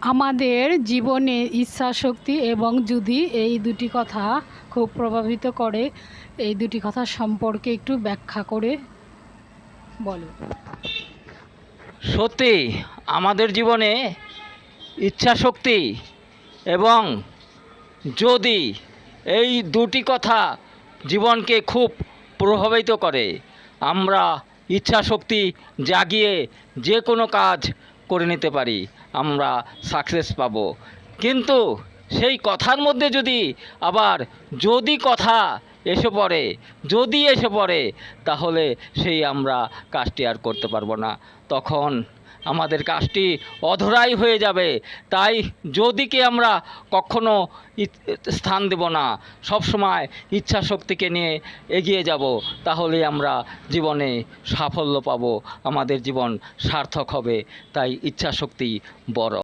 আমাদের জীবনে ইচ্ছাশক্তি এবং যুদ্ধি এই দুটি কথা খুব প্রভাবিত করে। এই দুটি কথা সম্পর্কে একটু ব্যাখ্যা করে বলো। সত্যি আমাদের জীবনে ইচ্ছাশক্তি এবং যদি এই দুটি কথা জীবনকে খুব প্রভাবিত করে। আমরা ইচ্ছাশক্তি জাগিয়ে যে কোনো কাজ করে নিতে পারি, আমরা সাকসেস পাব। কিন্তু সেই কথার মধ্যে যদি আবার যদি কথা এসে পড়ে তাহলে সেই আমরা কাজটি আর করতে পারবো না, তখন আমাদের কাজটি অধরাই হয়ে যাবে। তাই যদিকে আমরা কখনো স্থান দেব না, সবসময় ইচ্ছা শক্তিকে নিয়ে এগিয়ে যাব, তাহলে আমরা জীবনে সাফল্য পাব, আমাদের জীবন সার্থক হবে। তাই ইচ্ছা শক্তি বড়।